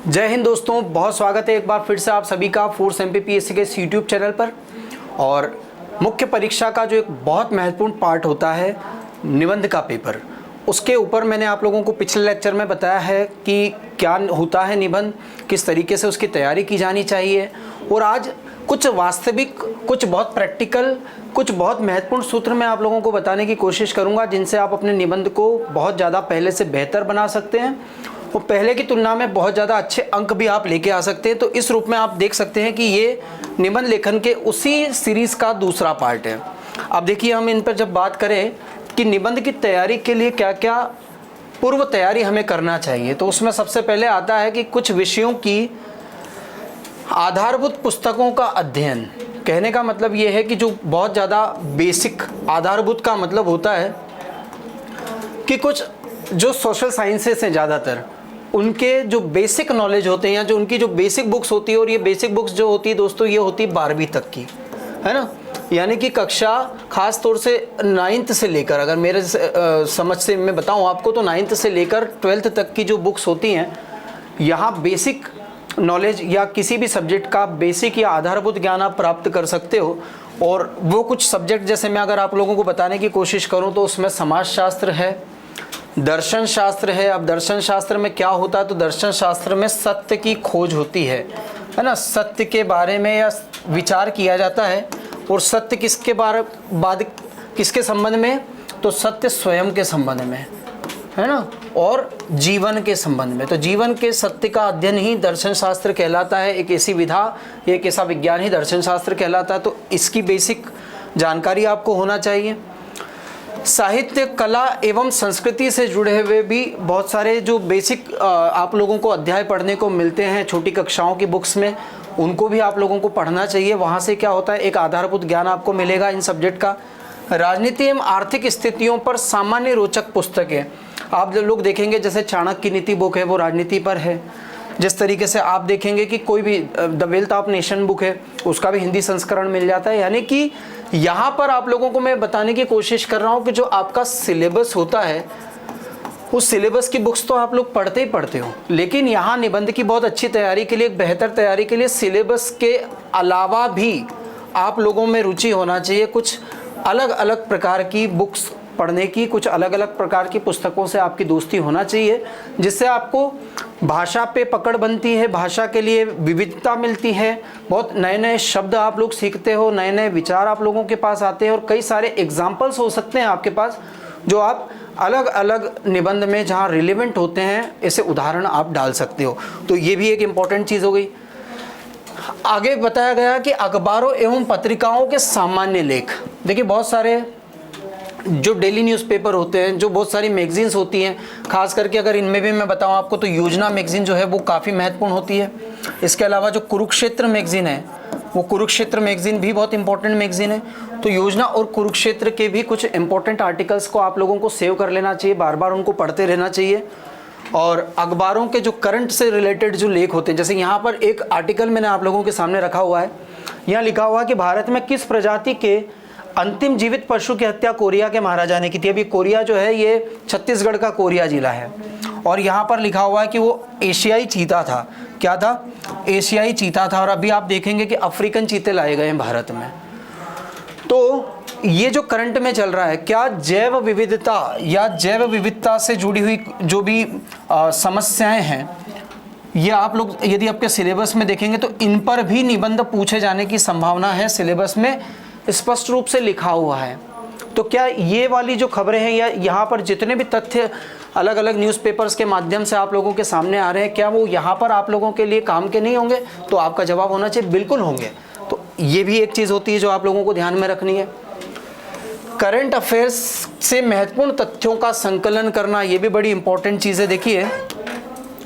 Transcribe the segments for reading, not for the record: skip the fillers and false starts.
जय हिंद दोस्तों, बहुत स्वागत है एक बार फिर से आप सभी का फोर्स MPPSC के यूट्यूब चैनल पर। और मुख्य परीक्षा का जो एक बहुत महत्वपूर्ण पार्ट होता है निबंध का पेपर, उसके ऊपर मैंने आप लोगों को पिछले लेक्चर में बताया है कि क्या होता है निबंध, किस तरीके से उसकी तैयारी की जानी चाहिए। और आज कुछ वास्तविक, कुछ बहुत प्रैक्टिकल, कुछ बहुत महत्वपूर्ण सूत्र मैं आप लोगों को बताने की कोशिश करूंगा, जिनसे आप अपने निबंध को बहुत ज़्यादा पहले से बेहतर बना सकते हैं और पहले की तुलना में बहुत ज़्यादा अच्छे अंक भी आप लेके आ सकते हैं। तो इस रूप में आप देख सकते हैं कि ये निबंध लेखन के उसी सीरीज़ का दूसरा पार्ट है। अब देखिए, हम इन पर जब बात करें कि निबंध की तैयारी के लिए क्या क्या पूर्व तैयारी हमें करना चाहिए, तो उसमें सबसे पहले आता है कि कुछ विषयों की आधारभूत पुस्तकों का अध्ययन। कहने का मतलब ये है कि जो बहुत ज़्यादा बेसिक, आधारभूत का मतलब होता है कि कुछ जो सोशल साइंसेस हैं ज़्यादातर, उनके जो बेसिक नॉलेज होते हैं या जो उनकी जो बेसिक बुक्स होती है, और ये बेसिक बुक्स जो होती है दोस्तों, ये होती है 12वीं तक की, है ना। यानी कि कक्षा खास तौर से 9th से लेकर, अगर मेरे समझ से मैं बताऊं आपको, तो 9th से लेकर 12th तक की जो बुक्स होती हैं, यहाँ बेसिक नॉलेज या किसी भी सब्जेक्ट का बेसिक या आधारभूत ज्ञान आप प्राप्त कर सकते हो। और वो कुछ सब्जेक्ट, जैसे मैं अगर आप लोगों को बताने की कोशिश करूँ तो उसमें समाजशास्त्र है, दर्शन शास्त्र है। अब दर्शन शास्त्र में क्या होता है, तो दर्शन शास्त्र में सत्य की खोज होती है ना। सत्य के बारे में या विचार किया जाता है, और सत्य किसके बाद किसके संबंध में, तो सत्य स्वयं के संबंध में, है ना, और जीवन के संबंध में। तो जीवन के सत्य का अध्ययन ही दर्शन शास्त्र कहलाता है। एक ऐसी विधा, एक ऐसा विज्ञान ही दर्शन शास्त्र कहलाता है। तो इसकी बेसिक जानकारी आपको होना चाहिए। साहित्य, कला एवं संस्कृति से जुड़े हुए भी बहुत सारे जो बेसिक आप लोगों को अध्याय पढ़ने को मिलते हैं छोटी कक्षाओं की बुक्स में, उनको भी आप लोगों को पढ़ना चाहिए। वहाँ से क्या होता है, एक आधारभूत ज्ञान आपको मिलेगा इन सब्जेक्ट का। राजनीति एवं आर्थिक स्थितियों पर सामान्य रोचक पुस्तकें आप जो लोग देखेंगे, जैसे चाणक्य की नीति बुक है, वो राजनीति पर है। जिस तरीके से आप देखेंगे कि कोई भी the wealth of nation book है, उसका भी हिंदी संस्करण मिल जाता है। यानी कि यहाँ पर आप लोगों को मैं बताने की कोशिश कर रहा हूँ कि जो आपका सिलेबस होता है, उस सिलेबस की बुक्स तो आप लोग पढ़ते ही पढ़ते हो, लेकिन यहाँ निबंध की बहुत अच्छी तैयारी के लिए, एक बेहतर तैयारी के लिए सिलेबस के अलावा भी आप लोगों में रुचि होना चाहिए। कुछ अलग अलग प्रकार की बुक्स पढ़ने की, कुछ अलग अलग प्रकार की पुस्तकों से आपकी दोस्ती होना चाहिए, जिससे आपको भाषा पे पकड़ बनती है, भाषा के लिए विविधता मिलती है, बहुत नए नए शब्द आप लोग सीखते हो, नए नए विचार आप लोगों के पास आते हैं, और कई सारे एग्जाम्पल्स हो सकते हैं आपके पास जो आप अलग अलग निबंध में जहाँ रिलेवेंट होते हैं, ऐसे उदाहरण आप डाल सकते हो। तो ये भी एक इम्पॉर्टेंट चीज़ हो गई। आगे बताया गया कि अखबारों एवं पत्रिकाओं के सामान्य लेख। देखिए, बहुत सारे जो डेली न्यूज़पेपर होते हैं, जो बहुत सारी मैगजीन्स होती हैं, खास करके अगर इनमें भी मैं बताऊं आपको, तो योजना मैगजीन जो है वो काफ़ी महत्वपूर्ण होती है। इसके अलावा जो कुरुक्षेत्र मैगजीन है, वो कुरुक्षेत्र मैगजीन भी बहुत इंपॉर्टेंट मैगजीन है। तो योजना और कुरुक्षेत्र के भी कुछ इंपॉर्टेंट आर्टिकल्स को आप लोगों को सेव कर लेना चाहिए, बार बार उनको पढ़ते रहना चाहिए। और अखबारों के जो करंट से रिलेटेड जो लेख होते हैं, जैसे यहाँ पर एक आर्टिकल मैंने आप लोगों के सामने रखा हुआ है। यहाँ लिखा हुआ है कि भारत में किस प्रजाति के अंतिम जीवित पशु की हत्या कोरिया के महाराजा ने की थी। अभी कोरिया जो है ये छत्तीसगढ़ का कोरिया जिला है, और यहाँ पर लिखा हुआ है कि वो एशियाई चीता था। क्या था? एशियाई चीता था। और अभी आप देखेंगे कि अफ्रीकन चीते लाए गए हैं भारत में। तो ये जो करंट में चल रहा है, क्या जैव विविधता या जैव विविधता से जुड़ी हुई जो भी समस्याएं हैं, ये आप लोग यदि आपके सिलेबस में देखेंगे तो इन पर भी निबंध पूछे जाने की संभावना है। सिलेबस में स्पष्ट रूप से लिखा हुआ है। तो क्या ये वाली जो खबरें हैं या यहाँ पर जितने भी तथ्य अलग अलग न्यूज़पेपर्स के माध्यम से आप लोगों के सामने आ रहे हैं, क्या वो यहाँ पर आप लोगों के लिए काम के नहीं होंगे? तो आपका जवाब होना चाहिए बिल्कुल होंगे। तो ये भी एक चीज़ होती है जो आप लोगों को ध्यान में रखनी है। करंट अफेयर्स से महत्वपूर्ण तथ्यों का संकलन करना, ये भी बड़ी इंपॉर्टेंट चीज़ है। देखिए,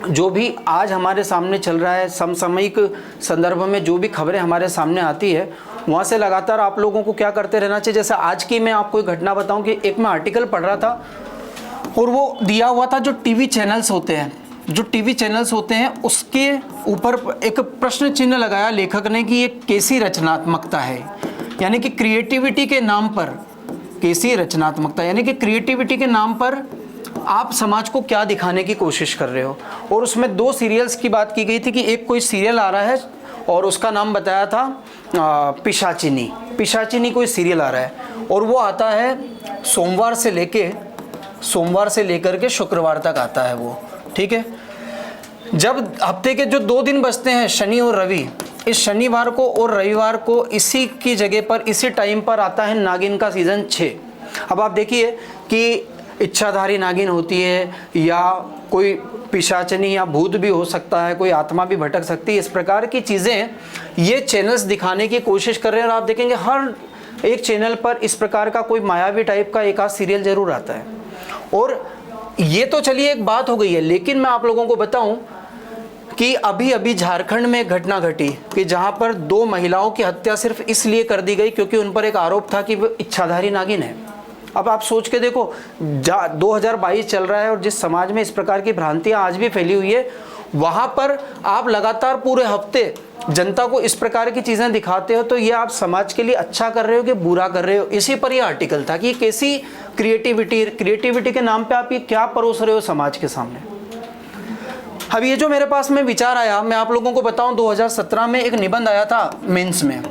जो भी आज हमारे सामने चल रहा है, समसामयिक संदर्भ में जो भी खबरें हमारे सामने आती है, वहाँ से लगातार आप लोगों को क्या करते रहना चाहिए। जैसे आज की मैं आपको एक घटना बताऊं कि एक मैं आर्टिकल पढ़ रहा था, और वो दिया हुआ था जो टीवी चैनल्स होते हैं, जो टीवी चैनल्स होते हैं उसके ऊपर एक प्रश्न चिन्ह लगाया लेखक ने कि ये कैसी रचनात्मकता है। यानी कि क्रिएटिविटी के नाम पर, कैसी रचनात्मकता, यानी कि क्रिएटिविटी के नाम पर आप समाज को क्या दिखाने की कोशिश कर रहे हो। और उसमें 2 सीरियल्स की बात की गई थी कि एक कोई सीरियल आ रहा है और उसका नाम बताया था पिशाचिनी कोई सीरियल आ रहा है, और वो आता है सोमवार से लेकर के शुक्रवार तक आता है वो, ठीक है। जब हफ्ते के जो 2 दिन बचते हैं, शनि और रवि, इस शनिवार को और रविवार को इसी की जगह पर इसी टाइम पर आता है नागिन का सीज़न 6। अब आप देखिए कि इच्छाधारी नागिन होती है या कोई पिशाचनी या भूत भी हो सकता है, कोई आत्मा भी भटक सकती है, इस प्रकार की चीज़ें ये चैनल्स दिखाने की कोशिश कर रहे हैं। और आप देखेंगे हर एक चैनल पर इस प्रकार का कोई मायावी टाइप का एक आध सीरियल जरूर आता है। और ये तो चलिए एक बात हो गई है, लेकिन मैं आप लोगों को बताऊं कि अभी अभी झारखंड में एक घटना घटी कि जहां पर 2 महिलाओं की हत्या सिर्फ इसलिए कर दी गई क्योंकि उन पर एक आरोप था कि वो इच्छाधारी नागिन है। अब आप सोच के देखो, 2022 चल रहा है और जिस समाज में इस प्रकार की भ्रांतियां आज भी फैली हुई है, वहां पर आप लगातार पूरे हफ्ते जनता को इस प्रकार की चीज़ें दिखाते हो, तो ये आप समाज के लिए अच्छा कर रहे हो कि बुरा कर रहे हो। इसी पर यह आर्टिकल था कि कैसी क्रिएटिविटी के नाम पे आप ये क्या परोस रहे हो समाज के सामने। अब ये जो मेरे पास में विचार आया, मैं आप लोगों को बताऊं, 2017 में एक निबंध आया था मेंस में,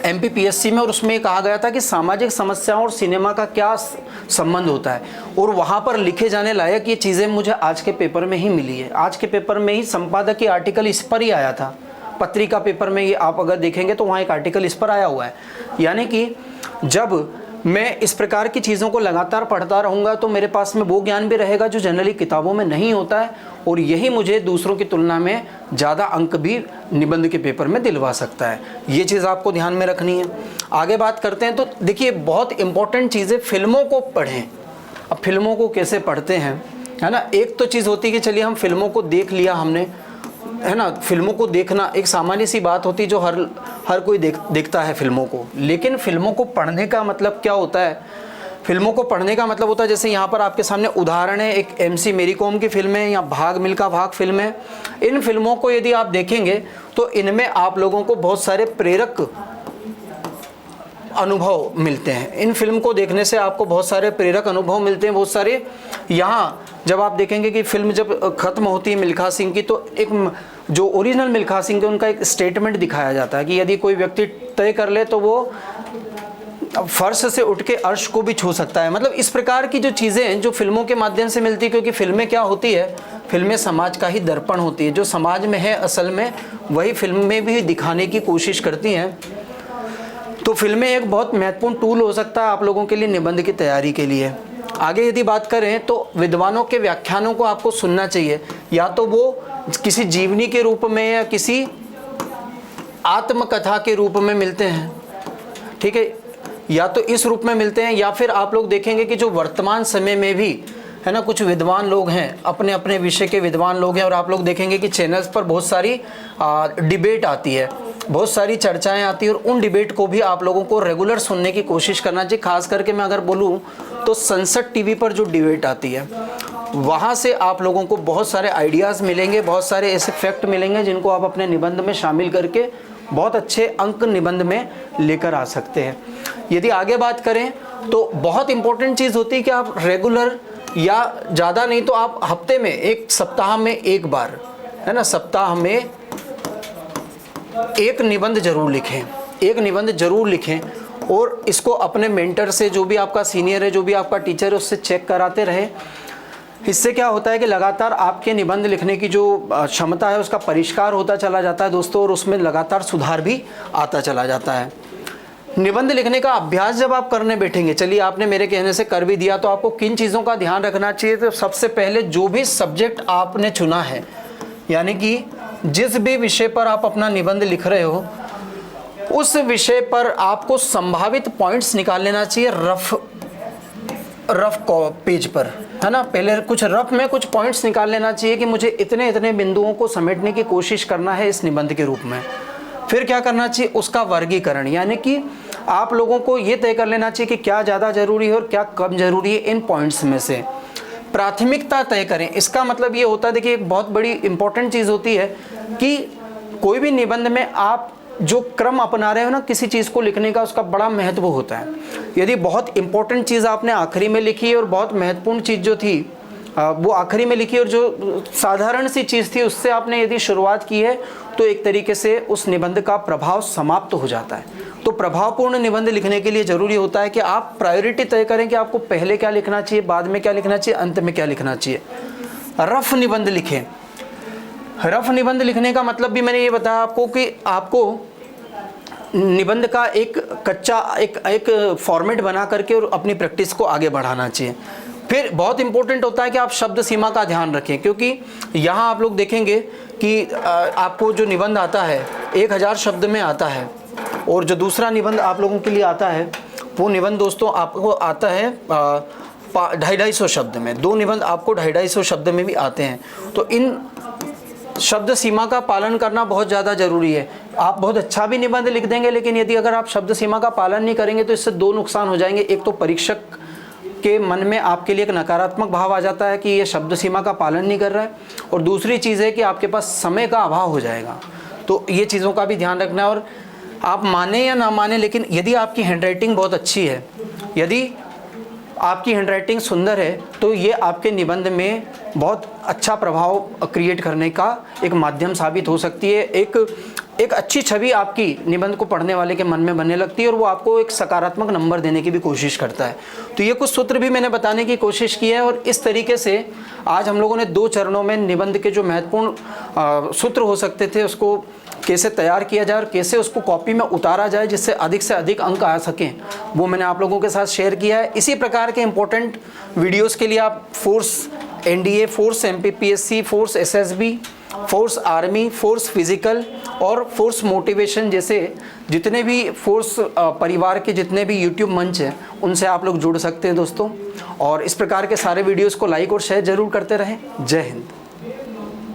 MPPSC में, और उसमें कहा गया था कि सामाजिक समस्याओं और सिनेमा का क्या संबंध होता है। और वहाँ पर लिखे जाने लायक ये चीज़ें मुझे आज के पेपर में ही मिली है। आज के पेपर में ही संपादक की आर्टिकल इस पर ही आया था। पत्रिका पेपर में ये आप अगर देखेंगे तो वहाँ एक आर्टिकल इस पर आया हुआ है। यानी कि जब मैं इस प्रकार की चीज़ों को लगातार पढ़ता रहूँगा तो मेरे पास में वो ज्ञान भी रहेगा जो जनरली किताबों में नहीं होता है, और यही मुझे दूसरों की तुलना में ज़्यादा अंक भी निबंध के पेपर में दिलवा सकता है। ये चीज़ आपको ध्यान में रखनी है। आगे बात करते हैं तो देखिए, बहुत इंपॉर्टेंट चीज़ है, फिल्मों को पढ़ें। अब फिल्मों को कैसे पढ़ते हैं, है ना। एक तो चीज़ होती है कि चलिए हम फिल्मों को देख लिया हमने, है ना। फिल्मों को देखना एक सामान्य सी बात होती है जो हर कोई देखता है फिल्मों को। लेकिन फिल्मों को पढ़ने का मतलब क्या होता है? फिल्मों को पढ़ने का मतलब होता है, जैसे यहाँ पर आपके सामने उदाहरण है, एक MC मेरी कॉम की फिल्म है या भाग मिल्खा भाग फिल्म है। इन फिल्मों को यदि आप देखेंगे तो इनमें आप लोगों को बहुत सारे प्रेरक अनुभव मिलते हैं। इन फिल्म को देखने से आपको बहुत सारे प्रेरक अनुभव मिलते हैं, बहुत सारे। यहाँ जब आप देखेंगे कि फिल्म जब ख़त्म होती है मिल्खा सिंह की, तो एक जो ओरिजिनल मिल्खा सिंह थे उनका एक स्टेटमेंट दिखाया जाता है कि यदि कोई व्यक्ति तय कर ले तो वो फर्श से उठ के अर्श को भी छू सकता है। मतलब इस प्रकार की जो चीज़ें जो फिल्मों के माध्यम से मिलती है, क्योंकि फिल्में क्या होती है, फिल्में समाज का ही दर्पण होती है। जो समाज में है असल में वही फिल्म में भी दिखाने की कोशिश करती हैं। तो फिल्में एक बहुत महत्वपूर्ण टूल हो सकता है आप लोगों के लिए निबंध की तैयारी के लिए। आगे यदि बात करें तो विद्वानों के व्याख्यानों को आपको सुनना चाहिए, या तो वो किसी जीवनी के रूप में या किसी आत्मकथा के रूप में मिलते हैं, ठीक है, या तो इस रूप में मिलते हैं, या फिर आप लोग देखेंगे कि जो वर्तमान समय में भी है ना, कुछ विद्वान लोग हैं, अपने अपने विषय के विद्वान लोग हैं, और आप लोग देखेंगे कि चैनल्स पर बहुत सारी डिबेट आती है, बहुत सारी चर्चाएं आती है, और उन डिबेट को भी आप लोगों को रेगुलर सुनने की कोशिश करना चाहिए। खास करके मैं अगर बोलूं तो संसद टीवी पर जो डिबेट आती है, वहाँ से आप लोगों को बहुत सारे आइडियाज़ मिलेंगे, बहुत सारे ऐसे फैक्ट मिलेंगे जिनको आप अपने निबंध में शामिल करके बहुत अच्छे अंक निबंध में लेकर आ सकते हैं। यदि आगे बात करें तो बहुत इंपॉर्टेंट चीज़ होती है कि आप रेगुलर, या ज़्यादा नहीं तो आप हफ्ते में, एक सप्ताह में एक बार, है ना, सप्ताह में एक निबंध जरूर लिखें, एक निबंध जरूर लिखें, और इसको अपने मेंटर से, जो भी आपका सीनियर है, जो भी आपका टीचर है, उससे चेक कराते रहें। इससे क्या होता है कि लगातार आपके निबंध लिखने की जो क्षमता है उसका परिष्कार होता चला जाता है दोस्तों, और उसमें लगातार सुधार भी आता चला जाता है। निबंध लिखने का अभ्यास जब आप करने बैठेंगे, चलिए आपने मेरे कहने से कर भी दिया, तो आपको किन चीज़ों का ध्यान रखना चाहिए? तो सबसे पहले जो भी सब्जेक्ट आपने चुना है, यानी कि जिस भी विषय पर आप अपना निबंध लिख रहे हो, उस विषय पर आपको संभावित पॉइंट्स निकाल लेना चाहिए रफ पेज पर, है ना। पहले कुछ रफ में कुछ पॉइंट्स निकाल लेना चाहिए कि मुझे इतने इतने बिंदुओं को समेटने की कोशिश करना है इस निबंध के रूप में। फिर क्या करना चाहिए? उसका वर्गीकरण, यानी कि आप लोगों को ये तय कर लेना चाहिए कि क्या ज़्यादा ज़रूरी है और क्या कम ज़रूरी है इन पॉइंट्स में से। प्राथमिकता तय करें। इसका मतलब ये होता है, देखिए एक बहुत बड़ी इंपॉर्टेंट चीज़ होती है कि कोई भी निबंध में आप जो क्रम अपना रहे हो ना किसी चीज़ को लिखने का, उसका बड़ा महत्व होता है। यदि बहुत इंपॉर्टेंट चीज़ आपने आखिरी में लिखी और बहुत महत्वपूर्ण चीज़ जो थी वो आखिरी में लिखी और जो साधारण सी चीज़ थी उससे आपने यदि शुरुआत की है तो एक तरीके से उस निबंध का प्रभाव समाप्त हो जाता है। तो प्रभावपूर्ण निबंध लिखने के लिए ज़रूरी होता है कि आप प्रायोरिटी तय करें कि आपको पहले क्या लिखना चाहिए, बाद में क्या लिखना चाहिए, अंत में क्या लिखना चाहिए। रफ निबंध लिखें। रफ निबंध लिखने का मतलब भी मैंने ये बताया आपको कि आपको निबंध का एक कच्चा एक फॉर्मेट बना करके और अपनी प्रैक्टिस को आगे बढ़ाना चाहिए। फिर बहुत इंपॉर्टेंट होता है कि आप शब्द सीमा का ध्यान रखें, क्योंकि यहाँ आप लोग देखेंगे कि आपको जो निबंध आता है 1000 शब्द में आता है और जो दूसरा निबंध आप लोगों के लिए आता है वो निबंध दोस्तों आपको आता है 250 शब्द में। 2 निबंध आपको 250 शब्द में भी आते हैं। तो इन शब्द सीमा का पालन करना बहुत ज़्यादा ज़रूरी है। आप बहुत अच्छा भी निबंध लिख देंगे, लेकिन यदि अगर आप शब्द सीमा का पालन नहीं करेंगे तो इससे 2 नुकसान हो जाएंगे। एक तो परीक्षक के मन में आपके लिए एक नकारात्मक भाव आ जाता है कि ये शब्द सीमा का पालन नहीं कर रहा है, और दूसरी चीज़ है कि आपके पास समय का अभाव हो जाएगा। तो ये चीज़ों का भी ध्यान रखना है। और आप माने या ना माने, लेकिन यदि आपकी हैंडराइटिंग बहुत अच्छी है, यदि आपकी हैंडराइटिंग सुंदर है, तो ये आपके निबंध में बहुत अच्छा प्रभाव क्रिएट करने का एक माध्यम साबित हो सकती है। एक अच्छी छवि आपकी निबंध को पढ़ने वाले के मन में बनने लगती है और वो आपको एक सकारात्मक नंबर देने की भी कोशिश करता है। तो ये कुछ सूत्र भी मैंने बताने की कोशिश की है, और इस तरीके से आज हम लोगों ने 2 चरणों में निबंध के जो महत्वपूर्ण सूत्र हो सकते थे उसको कैसे तैयार किया जाए और कैसे उसको कॉपी में उतारा जाए जिससे अधिक से अधिक अंक आ सकें, वो मैंने आप लोगों के साथ शेयर किया है। इसी प्रकार के इंपॉर्टेंट वीडियोस के लिए आप force NDA, force MPPSC, force SSB, force army, force physical और फोर्स मोटिवेशन जैसे जितने भी फोर्स परिवार के जितने भी YouTube मंच हैं उनसे आप लोग जुड़ सकते हैं दोस्तों। और इस प्रकार के सारे वीडियोस को लाइक और शेयर ज़रूर करते रहें। जय हिंद।